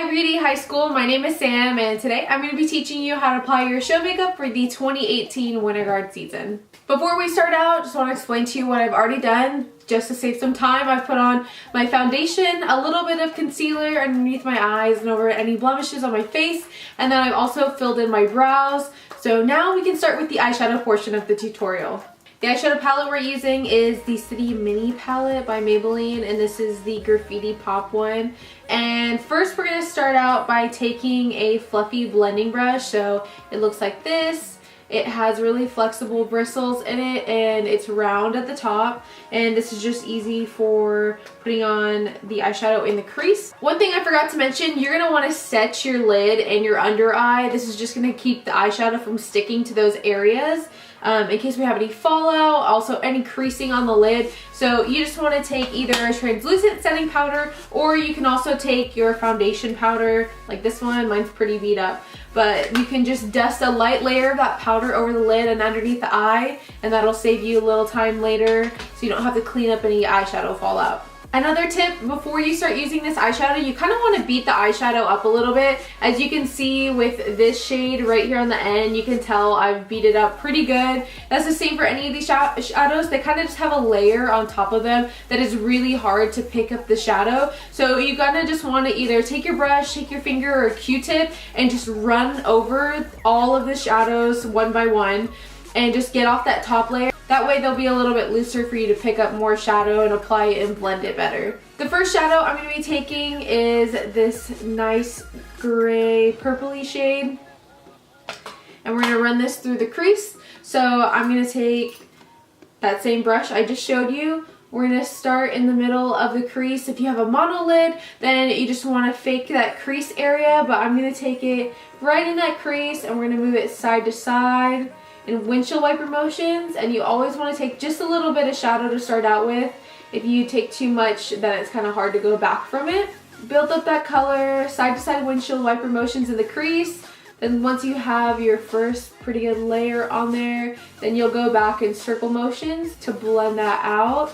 Hi Reedy High School, my name is Sam and today I'm going to be teaching you how to apply your show makeup for the 2018 Winterguard season. Before we start out, just want to explain to you what I've already done. Just to save some time, I've put on my foundation, a little bit of concealer underneath my eyes and over any blemishes on my face, and then I've also filled in my brows. So now we can start with the eyeshadow portion of the tutorial. The eyeshadow palette we're using is the City Mini palette by Maybelline, and this is the Graffiti Pop one. And first we're going to start out by taking a fluffy blending brush. So it looks like this. It has really flexible bristles in it and it's round at the top, and this is just easy for putting on the eyeshadow in the crease. One thing I forgot to mention, you're going to want to set your lid and your under eye. This is just going to keep the eyeshadow from sticking to those areas. In case we have any fallout, also any creasing on the lid. So you just want to take either a translucent setting powder, or you can also take your foundation powder, like this one. Mine's pretty beat up, but you can just dust a light layer of that powder over the lid and underneath the eye, and that'll save you a little time later so you don't have to clean up any eyeshadow fallout. Another tip, before you start using this eyeshadow, you kind of want to beat the eyeshadow up a little bit. As you can see with this shade right here on the end, you can tell I've beat it up pretty good. That's the same for any of these shadows. They kind of just have a layer on top of them that is really hard to pick up the shadow. So you gotta just want to either take your brush, take your finger or a Q-tip and just run over all of the shadows one by one and just get off that top layer. That way they'll be a little bit looser for you to pick up more shadow and apply it and blend it better. The first shadow I'm going to be taking is this nice gray purpley shade. And we're going to run this through the crease. So I'm going to take that same brush I just showed you. We're going to start in the middle of the crease. If you have a monolid, then you just want to fake that crease area. But I'm going to take it right in that crease and we're going to move it side to side in windshield wiper motions, and you always want to take just a little bit of shadow to start out with. If you take too much, then it's kind of hard to go back from it. Build up that color, side to side windshield wiper motions in the crease. Then once you have your first pretty good layer on there, then you'll go back in circle motions to blend that out.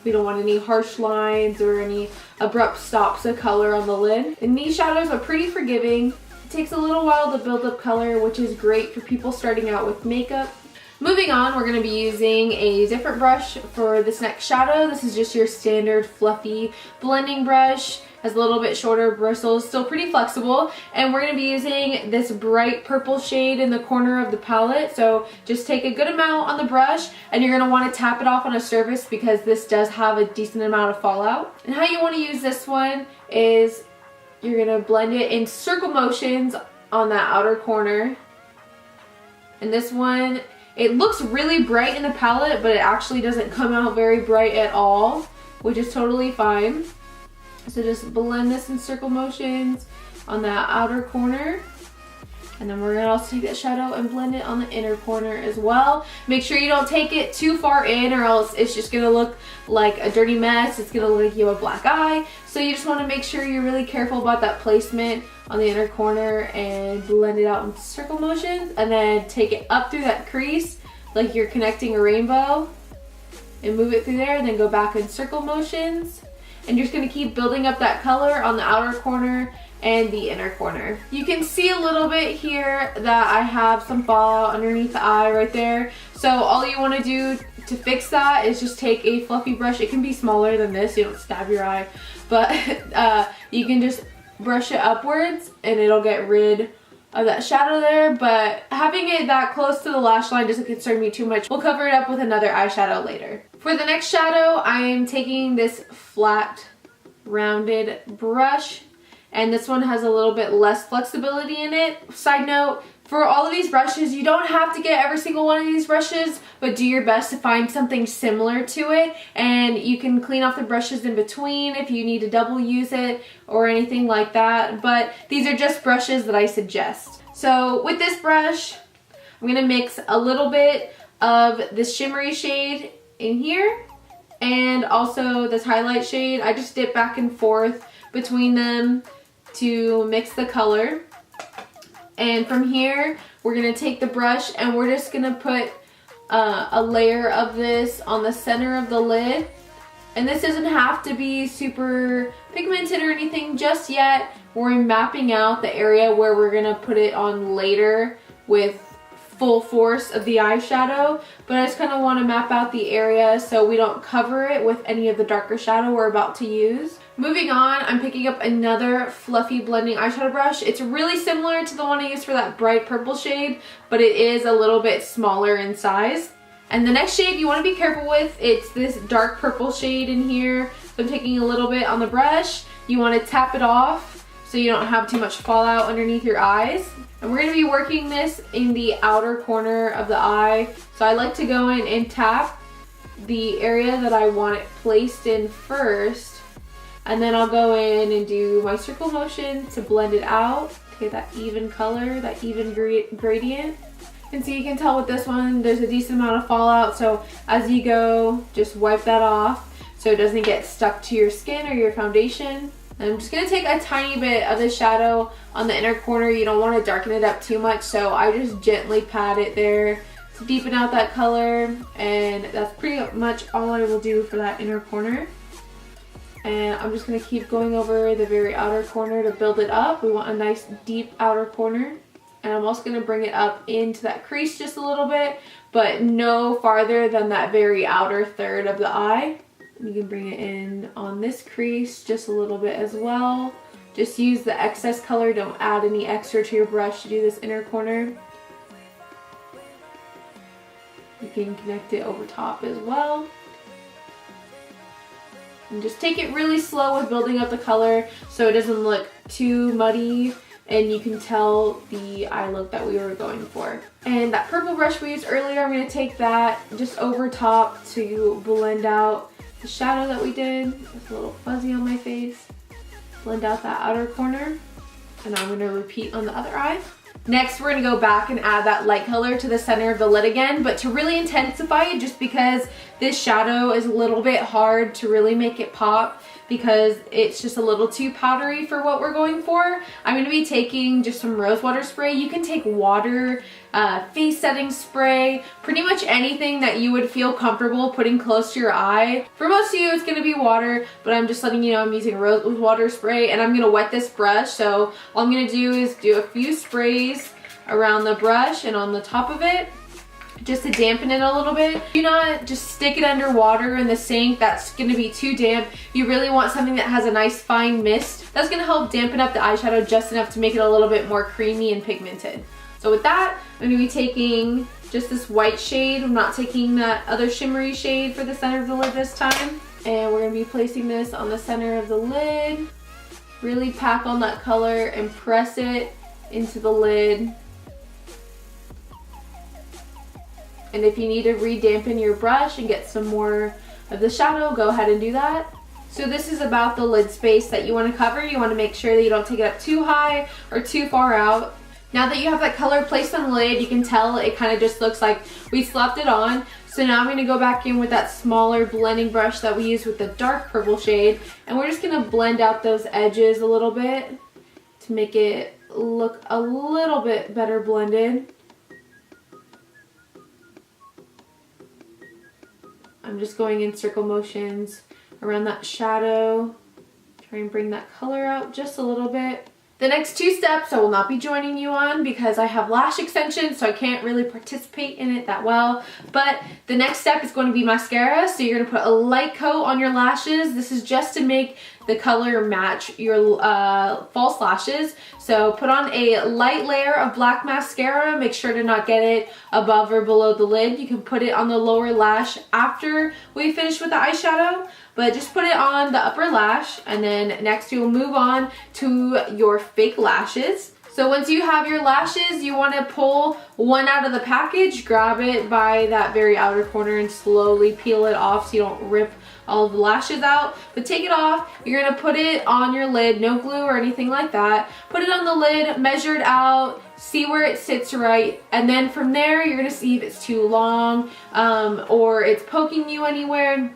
We don't want any harsh lines or any abrupt stops of color on the lid. And these shadows are pretty forgiving. It takes a little while to build up color, which is great for people starting out with makeup. Moving on, we're going to be using a different brush for this next shadow. This is just your standard fluffy blending brush. Has a little bit shorter bristles, still pretty flexible. And we're going to be using this bright purple shade in the corner of the palette. So just take a good amount on the brush and you're going to want to tap it off on a surface because this does have a decent amount of fallout. And how you want to use this one is you're going to blend it in circle motions on that outer corner. And this one, it looks really bright in the palette, but it actually doesn't come out very bright at all, which is totally fine. So just blend this in circle motions on that outer corner. And then we're going to also take that shadow and blend it on the inner corner as well. Make sure you don't take it too far in or else it's just going to look like a dirty mess. It's going to look like you have a black eye. So you just want to make sure you're really careful about that placement on the inner corner and blend it out in circle motions. And then take it up through that crease like you're connecting a rainbow and move it through there, and then go back in circle motions. And you're just going to keep building up that color on the outer corner and the inner corner. You can see a little bit here that I have some fallout underneath the eye right there. So all you want to do to fix that is just take a fluffy brush. It can be smaller than this, you don't stab your eye, but you can just brush it upwards and it'll get rid of that shadow there. But having it that close to the lash line doesn't concern me too much. We'll cover it up with another eyeshadow later. For the next shadow, I am taking this flat rounded brush, and this one has a little bit less flexibility in it. Side note, for all of these brushes, you don't have to get every single one of these brushes, but do your best to find something similar to it, and you can clean off the brushes in between if you need to double use it or anything like that, but these are just brushes that I suggest. So with this brush, I'm going to mix a little bit of this shimmery shade in here and also this highlight shade. I just dip back and forth between them to mix the color. And from here, we're going to take the brush and we're just going to put a layer of this on the center of the lid. And this doesn't have to be super pigmented or anything just yet, We're mapping out the area where we're gonna put it on later with full force of the eyeshadow, but I just kind of want to map out the area so we don't cover it with any of the darker shadow we're about to use. Moving on, I'm picking up another fluffy blending eyeshadow brush. It's really similar to the one I used for that bright purple shade, but it is a little bit smaller in size. And the next shade you want to be careful with, it's this dark purple shade in here. So I'm taking a little bit on the brush. You want to tap it off so you don't have too much fallout underneath your eyes. And we're going to be working this in the outer corner of the eye. So I like to go in and tap the area that I want it placed in first. And then I'll go in and do my circle motion to blend it out to get that even color, that even gradient. And so you can tell with this one, there's a decent amount of fallout. So as you go, just wipe that off so it doesn't get stuck to your skin or your foundation. And I'm just going to take a tiny bit of the shadow on the inner corner. You don't want to darken it up too much, so I just gently pat it there to deepen out that color. And that's pretty much all I will do for that inner corner. And I'm just going to keep going over the very outer corner to build it up. We want a nice deep outer corner. And I'm also going to bring it up into that crease just a little bit, but no farther than that very outer third of the eye. You can bring it in on this crease just a little bit as well. Just use the excess color. Don't add any extra to your brush to do this inner corner. You can connect it over top as well. And just take it really slow with building up the color so it doesn't look too muddy and you can tell the eye look that we were going for. And that purple brush we used earlier, I'm going to take that just over top to blend out the shadow that we did. It's a little fuzzy on my face. Blend out that outer corner. And I'm going to repeat on the other eye. Next, we're going to go back and add that light color to the center of the lid again, but to really intensify it, just because this shadow is a little bit hard to really make it pop because it's just a little too powdery for what we're going for. I'm going to be taking just some rose water spray. You can take water, face setting spray, pretty much anything that you would feel comfortable putting close to your eye. For most of you, it's going to be water, but I'm just letting you know I'm using rose water spray, and I'm going to wet this brush. So all I'm going to do is do a few sprays around the brush and on the top of it, just to dampen it a little bit. Do not just stick it under water in the sink. That's going to be too damp. You really want something that has a nice fine mist. That's going to help dampen up the eyeshadow just enough to make it a little bit more creamy and pigmented. So with that, I'm going to be taking just this white shade. I'm not taking that other shimmery shade for the center of the lid this time. And we're going to be placing this on the center of the lid. Really pack on that color and press it into the lid. And if you need to re-dampen your brush and get some more of the shadow, go ahead and do that. So this is about the lid space that you want to cover. You want to make sure that you don't take it up too high or too far out. Now that you have that color placed on the lid, you can tell it kind of just looks like we slapped it on. So now I'm going to go back in with that smaller blending brush that we used with the dark purple shade. And we're just going to blend out those edges a little bit to make it look a little bit better blended. I'm just going in circle motions around that shadow. Try and bring that color out just a little bit. The next two steps I will not be joining you on because I have lash extensions, so I can't really participate in it that well. But the next step is going to be mascara. So you're going to put a light coat on your lashes. This is just to make the color match your false lashes. So put on a light layer of black mascara. Make sure to not get it above or below the lid. You can put it on the lower lash after we finish with the eyeshadow, but just put it on the upper lash, and then next you will move on to your fake lashes. So once you have your lashes, you want to pull one out of the package, grab it by that very outer corner and slowly peel it off so you don't rip all of the lashes out. But take it off, you're going to put it on your lid, no glue or anything like that. Put it on the lid, measure it out, see where it sits right, and then from there you're going to see if it's too long or it's poking you anywhere.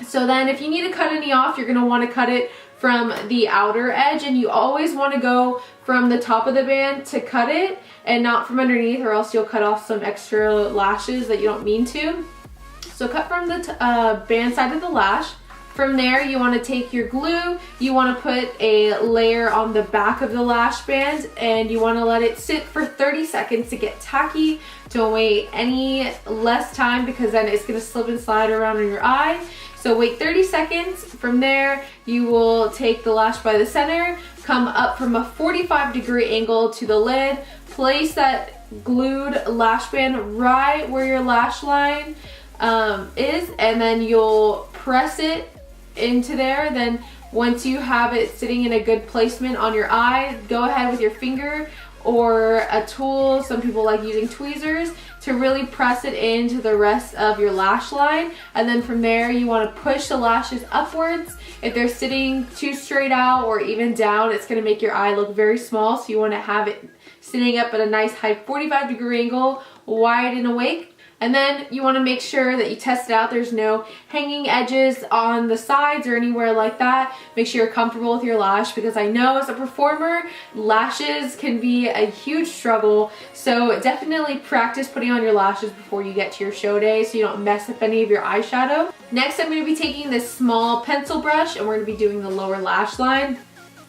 So then if you need to cut any off, you're going to want to cut it from the outer edge, and you always want to go from the top of the band to cut it and not from underneath, or else you'll cut off some extra lashes that you don't mean to. So cut from the band side of the lash. From there, you want to take your glue, you want to put a layer on the back of the lash band, and you want to let it sit for 30 seconds to get tacky. Don't wait any less time because then it's going to slip and slide around in your eye. So wait 30 seconds. From there, you will take the lash by the center, come up from a 45-degree angle to the lid, place that glued lash band right where your lash line is, and then you'll press it into there. Then once you have it sitting in a good placement on your eye, go ahead with your finger or a tool, some people like using tweezers, to really press it into the rest of your lash line. And then from there, you want to push the lashes upwards. If they're sitting too straight out or even down, it's going to make your eye look very small. So you want to have it sitting up at a nice high 45-degree angle, wide and awake. And then you want to make sure that you test it out. There's no hanging edges on the sides or anywhere like that. Make sure you're comfortable with your lash, because I know as a performer, lashes can be a huge struggle. So definitely practice putting on your lashes before you get to your show day so you don't mess up any of your eyeshadow. Next, I'm going to be taking this small pencil brush and we're going to be doing the lower lash line.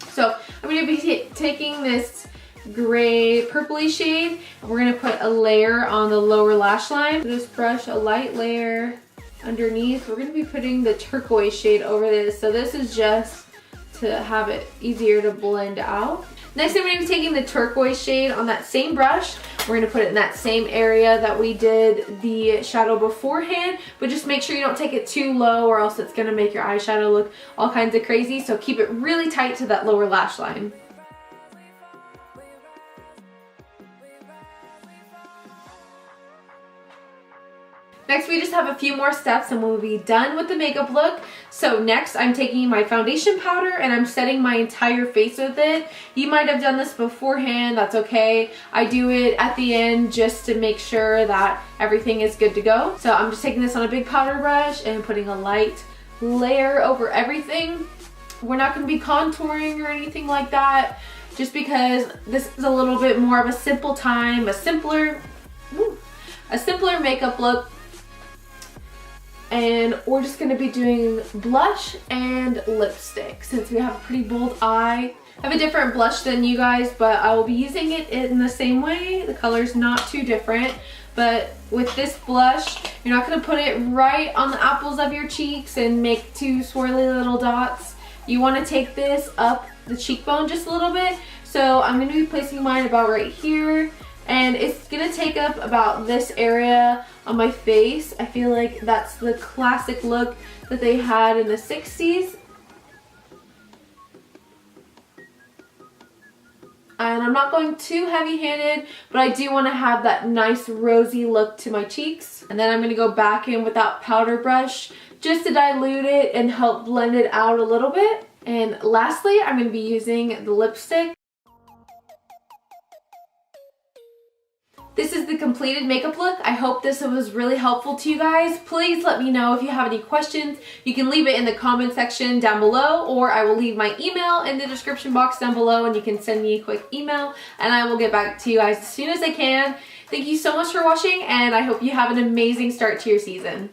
So I'm going to be taking this gray purpley shade, and we're going to put a layer on the lower lash line. Just brush a light layer underneath. We're going to be putting the turquoise shade over this, so this is just to have it easier to blend out. Next, I'm going to be taking the turquoise shade on that same brush. We're going to put it in that same area that we did the shadow beforehand, but just make sure you don't take it too low or else it's going to make your eyeshadow look all kinds of crazy. So keep it really tight to that lower lash line. Next, we just have a few more steps and we'll be done with the makeup look. So next, I'm taking my foundation powder and I'm setting my entire face with it. You might have done this beforehand, that's okay. I do it at the end just to make sure that everything is good to go. So I'm just taking this on a big powder brush and putting a light layer over everything. We're not going to be contouring or anything like that, just because this is a little bit more of a simple time, a simpler makeup look. And we're just going to be doing blush and lipstick since we have a pretty bold eye. I have a different blush than you guys, but I will be using it in the same way. The color's not too different, but with this blush, you're not going to put it right on the apples of your cheeks and make two swirly little dots. You want to take this up the cheekbone just a little bit. So I'm going to be placing mine about right here. And it's going to take up about this area on my face. I feel like that's the classic look that they had in the 60s. And I'm not going too heavy-handed, but I do want to have that nice rosy look to my cheeks. And then I'm going to go back in with that powder brush just to dilute it and help blend it out a little bit. And lastly, I'm going to be using the lipstick. This is the completed makeup look. I hope this was really helpful to you guys. Please let me know if you have any questions. You can leave it in the comment section down below, or I will leave my email in the description box down below and you can send me a quick email and I will get back to you guys as soon as I can. Thank you so much for watching and I hope you have an amazing start to your season.